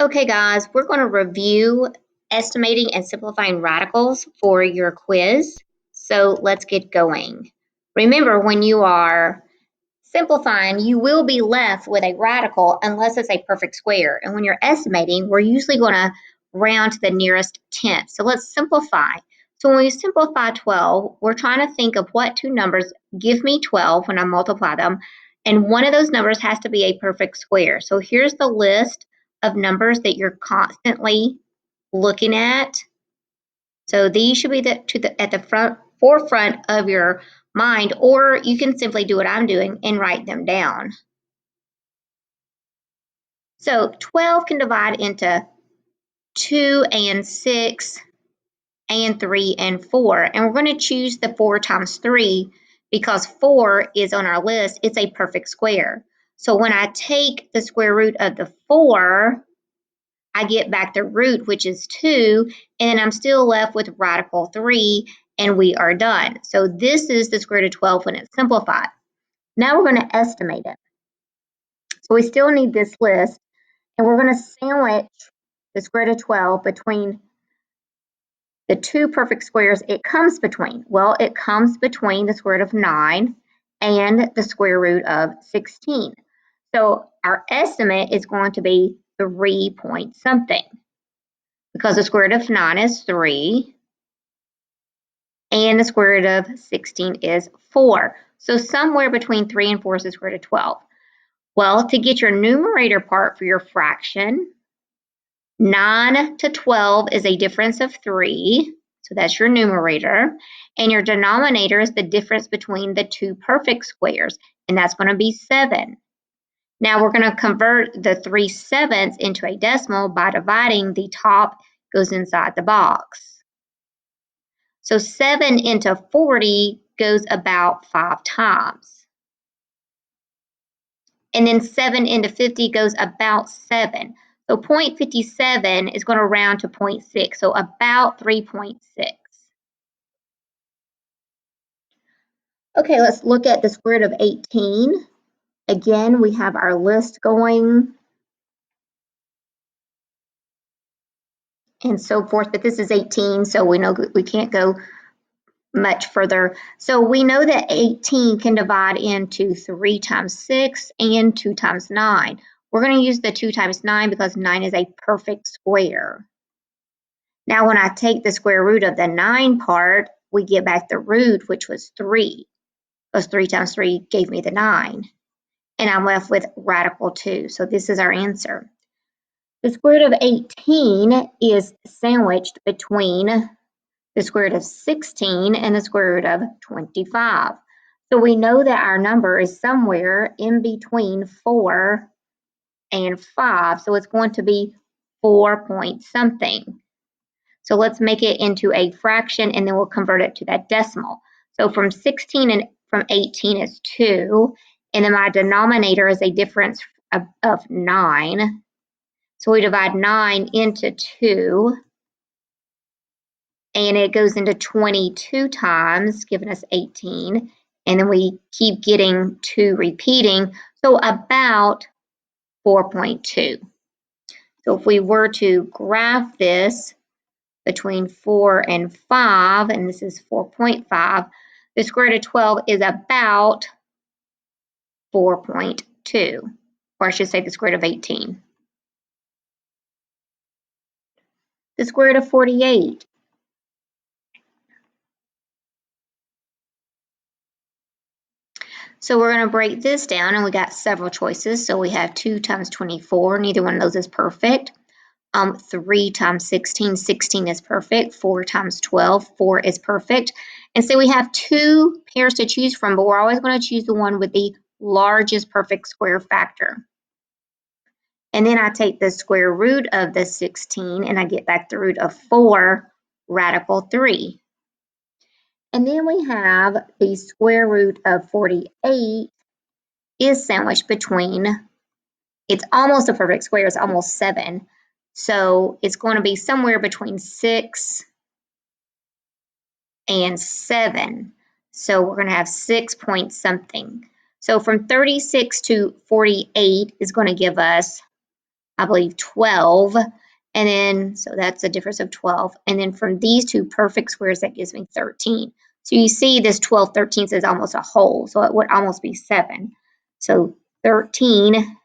Okay, guys, we're going to review estimating and simplifying radicals for your quiz. So let's get going. Remember, when you are simplifying, you will be left with a radical unless it's a perfect square. And when you're estimating, we're usually going to round to the nearest tenth. So let's simplify. So when we simplify 12, we're trying to think of what two numbers give me 12 when I multiply them. And one of those numbers has to be a perfect square. So here's the list of numbers that you're constantly looking at. So these should be at the forefront of your mind, or you can simply do what I'm doing and write them down. So 12 can divide into 2 and 6 and 3 and 4. And we're going to choose the 4 times 3 because 4 is on our list. It's a perfect square. So when I take the square root of the 4, I get back the root, which is 2, and I'm still left with radical 3, and we are done. So this is the square root of 12 when it's simplified. Now we're going to estimate it. So we still need this list, and we're going to sandwich the square root of 12 between the two perfect squares it comes between. Well, it comes between the square root of 9 and the square root of 16. So our estimate is going to be 3 point something, because the square root of 9 is 3 and the square root of 16 is 4. So somewhere between 3 and 4 is the square root of 12. Well, to get your numerator part for your fraction, 9 to 12 is a difference of 3. So that's your numerator. And your denominator is the difference between the two perfect squares, and that's going to be 7. Now we're going to convert the 3/7 into a decimal by dividing. The top goes inside the box. So 7 into 40 goes about 5 times. And then 7 into 50 goes about 7. So 0.57 is going to round to 0.6, so about 3.6. Okay, let's look at the square root of 18. Again, we have our list going and so forth, but this is 18, so we know we can't go much further. So we know that 18 can divide into 3 times 6 and 2 times 9. We're going to use the 2 times 9 because 9 is a perfect square. Now when I take the square root of the 9 part, we get back the root, which was 3. Because 3 times 3 gave me the 9. And I'm left with radical 2. So this is our answer. The square root of 18 is sandwiched between the square root of 16 and the square root of 25. So we know that our number is somewhere in between 4 and 5. So it's going to be 4 point something. So let's make it into a fraction, and then we'll convert it to that decimal. So from 16 and from 18 is 2, and then my denominator is a difference of 9. So we divide 9 into 2, and it goes into 22 times, giving us 18. And then we keep getting 2 repeating, so about 4.2. So if we were to graph this between 4 and 5, and this is 4.5, the square root of 12 is about 4.2, or I should say the square root of 18. The square root of 48. So we're going to break this down, and we got several choices. So we have 2 times 24, neither one of those is perfect. 3 times 16, 16 is perfect. 4 times 12, 4 is perfect. And so we have 2 pairs to choose from, but we're always going to choose the one with the largest perfect square factor. And then I take the square root of the 16, and I get back the root of 4, radical 3. And then we have the square root of 48 is sandwiched between, it's almost a perfect square, it's almost 7. So it's going to be somewhere between 6 and 7. So we're going to have 6 point something. So from 36 to 48 is going to give us I believe, 12. And then, so that's a difference of 12. And then from these two perfect squares, that gives me 13. So you see this 12/13 is almost a whole, so it would almost be 7. So 13.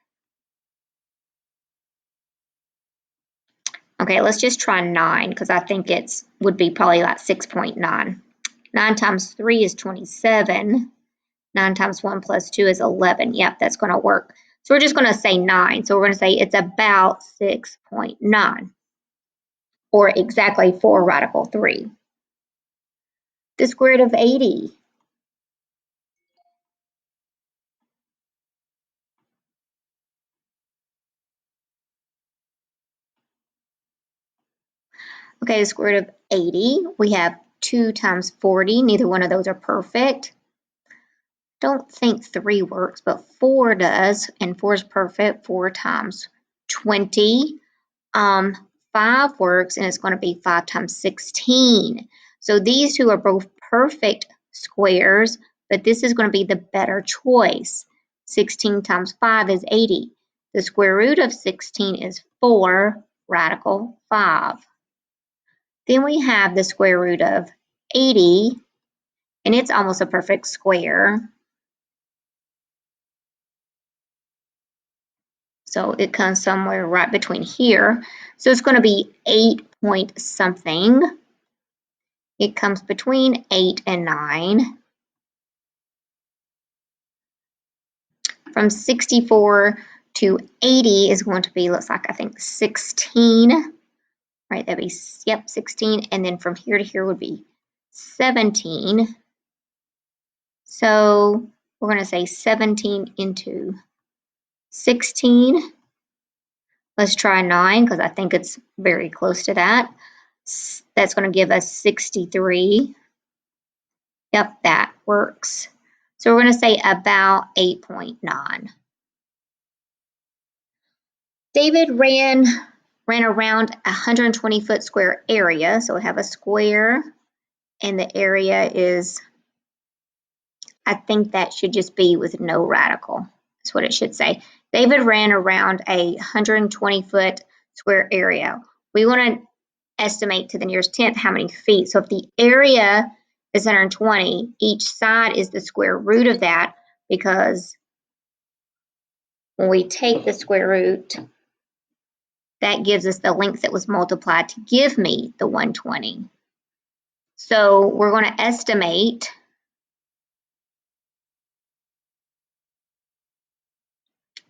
Okay, let's just try 9 because I think it's would be probably like 6.9. 9 times 3 is 27. 9 times 1 plus 2 is 11. Yep, that's going to work. So we're just going to say 9. So we're going to say it's about 6.9, or exactly 4 radical 3. The square root of 80. Okay, the square root of 80. We have 2 times 40. Neither one of those are perfect. Don't think 3 works, but 4 does, and 4 is perfect. 4 times 20. 5 works, and it's going to be 5 times 16. So these two are both perfect squares, but this is going to be the better choice. 16 times 5 is 80. The square root of 16 is 4 radical 5. Then we have the square root of 80, and it's almost a perfect square. So it comes somewhere right between here. So it's going to be 8 point something. It comes between 8 and 9. From 64 to 80 is going to be, looks like, I think 16. Right, that'd be, yep, 16. And then from here to here would be 17. So we're going to say 17 into 16. Let's try 9 because I think it's very close to that. That's going to give us 63. Yep, that works. So we're going to say about 8.9. David ran around a 120-foot square area. So we have a square, and the area is, I think that should just be with no radical. That's what it should say. David ran around a 120-foot square area. We want to estimate to the nearest tenth how many feet. So if the area is 120, each side is the square root of that, because when we take the square root, that gives us the length that was multiplied to give me the 120. So we're going to estimate.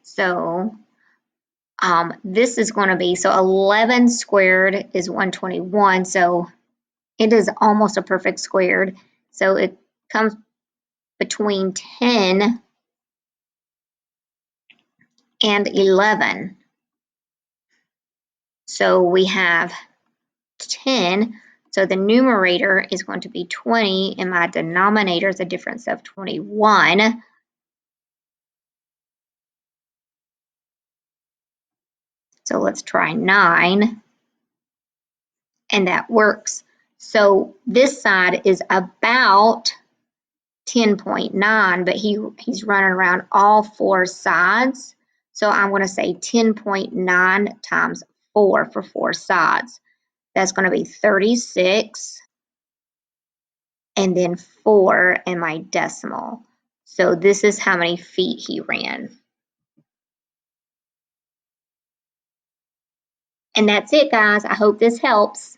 So this is going to be, so 11 squared is 121. So it is almost a perfect squared. So it comes between 10 and 11. So we have 10. So the numerator is going to be 20, and my denominator is a difference of 21. So let's try 9, and that works. So this side is about 10.9, but he's running around all 4 sides. So I'm going to say 10.9 times 4 for 4 sides. That's going to be 36, and then 4 in my decimal. So this is how many feet he ran. And that's it, guys. I hope this helps.